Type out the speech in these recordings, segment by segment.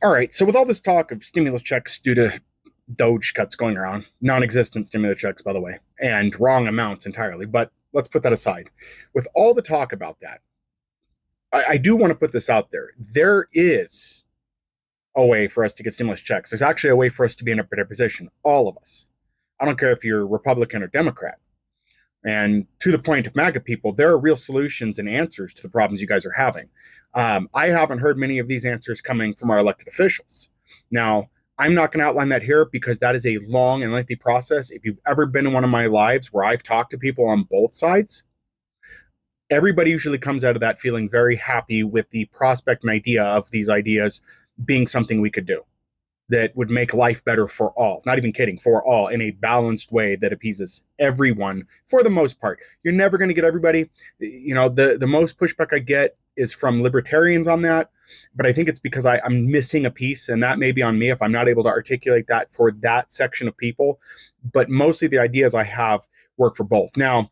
All right. So with all this talk of stimulus checks due to Doge cuts going around, non-existent stimulus checks, by the way, and wrong amounts entirely. But let's put that aside. With all the talk about that, I do want to put this out there. There is a way for us to get stimulus checks. There's actually a way for us to be in a better position. All of us. I don't care if you're Republican or Democrat. And to the point of MAGA people, there are real solutions and answers to the problems you guys are having. I haven't heard many of these answers coming from our elected officials. Now, I'm not going to outline that here because that is a long and lengthy process. If you've ever been in one of my lives where I've talked to people on both sides, everybody usually comes out of that feeling very happy with the prospect and idea of these ideas being something we could do that would make life better for all. Not even kidding, for all, in a balanced way that appeases everyone for the most part. You're never going to get everybody. You know, the most pushback I get is from libertarians on that, but I think it's because I'm missing a piece, and that may be on me if I'm not able to articulate that for that section of people. But mostly the ideas I have work for both. Now,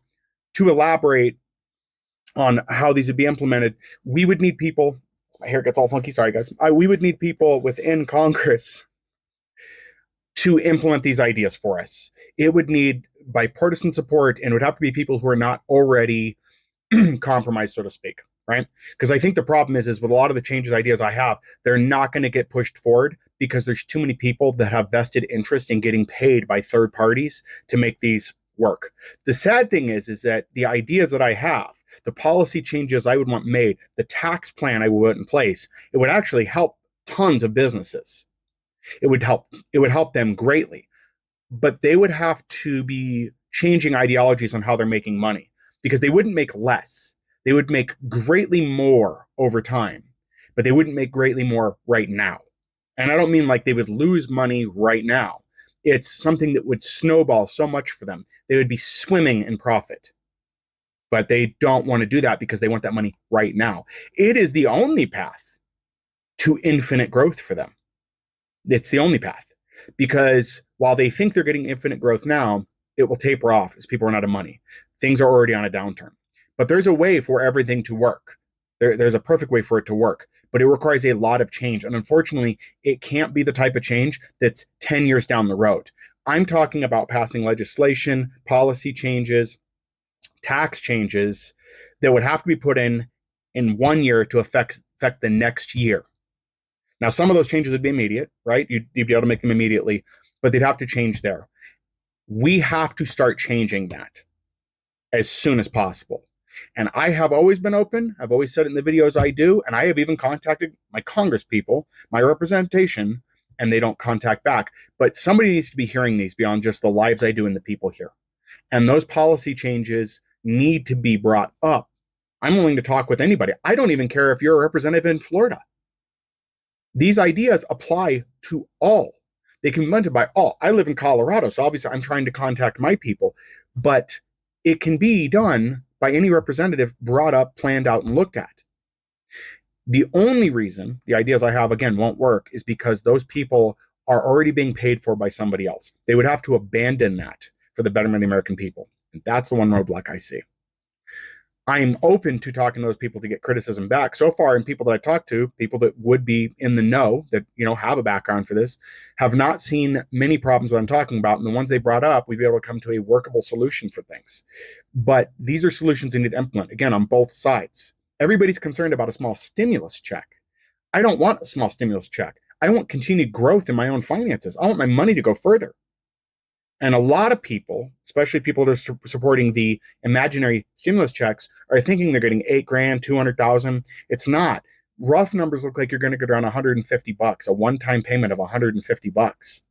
to elaborate on how these would be implemented, we would need people. My hair gets all funky. Sorry, guys. We would need people within Congress to implement these ideas for us. It would need bipartisan support, and it would have to be people who are not already compromised, so to speak, right? Because I think the problem is with a lot of the changes ideas I have, they're not going to get pushed forward because there's too many people that have vested interest in getting paid by third parties to make these work. The sad thing is that the ideas that I have, the policy changes I would want made, the tax plan I would put in place, it would actually help tons of businesses. It would help them greatly, but they would have to be changing ideologies on how they're making money because they wouldn't make less. They would make greatly more over time, but they wouldn't make greatly more right now. And I don't mean like they would lose money right now. It's something that would snowball so much for them. They would be swimming in profit, but they don't want to do that because they want that money right now. It is the only path to infinite growth for them. It's the only path because while they think they're getting infinite growth now, it will taper off as people run out of money. Things are already on a downturn, but there's a way for everything to work. There's a perfect way for it to work, but it requires a lot of change. And unfortunately, it can't be the type of change that's 10 years down the road. I'm talking about passing legislation, policy changes, tax changes that would have to be put in 1 year to affect the next year. Now, some of those changes would be immediate, right? You'd be able to make them immediately, but they'd have to change there. We have to start changing that as soon as possible. And I have always been open. I've always said it in the videos I do. And I have even contacted my Congress people, my representation, and they don't contact back. But somebody needs to be hearing these beyond just the lives I do and the people here. And those policy changes need to be brought up. I'm willing to talk with anybody. I don't even care if you're a representative in Florida. These ideas apply to all. They can be implemented by all. I live in Colorado, so obviously I'm trying to contact my people, but it can be done by any representative brought up, planned out, and looked at. The only reason the ideas I have, again, won't work is because those people are already being paid for by somebody else. They would have to abandon that for the betterment of the American people. And that's the one roadblock I see. I'm open to talking to those people to get criticism back. So far, in people that I've talked to, people that would be in the know, that have a background for this, have not seen many problems that I'm talking about. And the ones they brought up, we'd be able to come to a workable solution for things. But these are solutions they need to implement, again, on both sides. Everybody's concerned about a small stimulus check. I don't want a small stimulus check. I want continued growth in my own finances. I want my money to go further. And a lot of people, especially people that are supporting the imaginary stimulus checks, are thinking they're getting $8,000, 200,000. It's not. Rough numbers look like you're going to get around $150, a one-time payment of $150.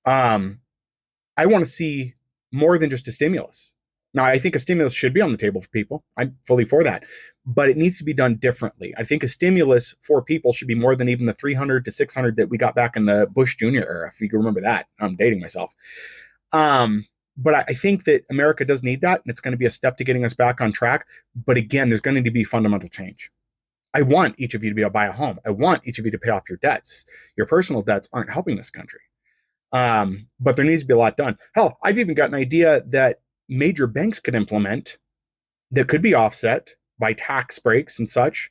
I want to see more than just a stimulus. Now, I think a stimulus should be on the table for people. I'm fully for that, but it needs to be done differently. I think a stimulus for people should be more than even the 300 to 600 that we got back in the Bush Jr. era, if you can remember that. I'm dating myself. But I think that America does need that, and it's going to be a step to getting us back on track. But again, there's going to need to be fundamental change. I want each of you to be able to buy a home. I want each of you to pay off your debts. Your personal debts aren't helping this country. But there needs to be a lot done. Hell, I've even got an idea that major banks could implement that could be offset by tax breaks and such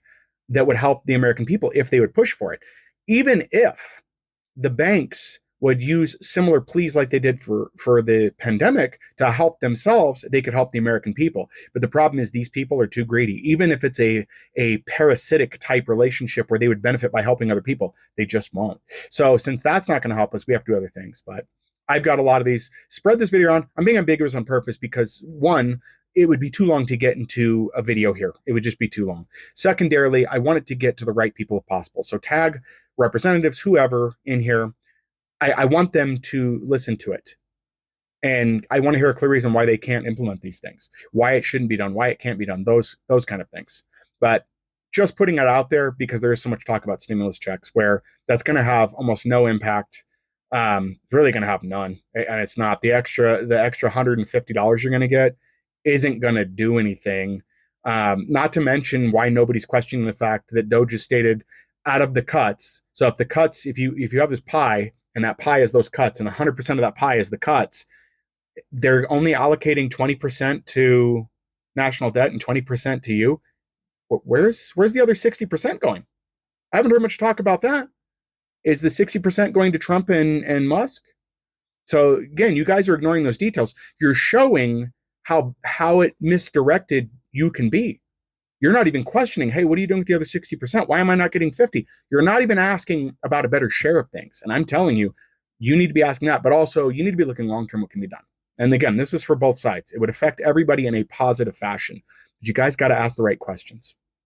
that would help the American people if they would push for it. even if the banks would use similar pleas like they did for the pandemic to help themselves, they could help the American people. But the problem is these people are too greedy. Even if it's a parasitic type relationship where they would benefit by helping other people, they just won't. So since that's not going to help us, we have to do other things. But I've got a lot of these. Spread this video on. I'm being ambiguous on purpose because one, it would be too long to get into a video here. It would just be too long. Secondarily, I want it to get to the right people if possible. So tag representatives, whoever in here. I want them to listen to it. And I want to hear a clear reason why they can't implement these things, why it shouldn't be done, why it can't be done, those kind of things. But just putting it out there because there is so much talk about stimulus checks where that's going to have almost no impact. Really going to have none. And it's not the extra $150 you're going to get isn't going to do anything. Not to mention why nobody's questioning the fact that Doge has stated out of the cuts. So if the cuts, if you have this pie and that pie is those cuts and 100% of that pie is the cuts, they're only allocating 20% to national debt and 20% to you. Where's the other 60% going? I haven't heard much talk about that. Is the 60% going to Trump and Musk? So again, you guys are ignoring those details. You're showing how it misdirected you can be. You're not even questioning, hey, what are you doing with the other 60%? Why am I not getting 50? You're not even asking about a better share of things. And I'm telling you, you need to be asking that, but also you need to be looking long-term what can be done. And again, this is for both sides. It would affect everybody in a positive fashion. But you guys got to ask the right questions.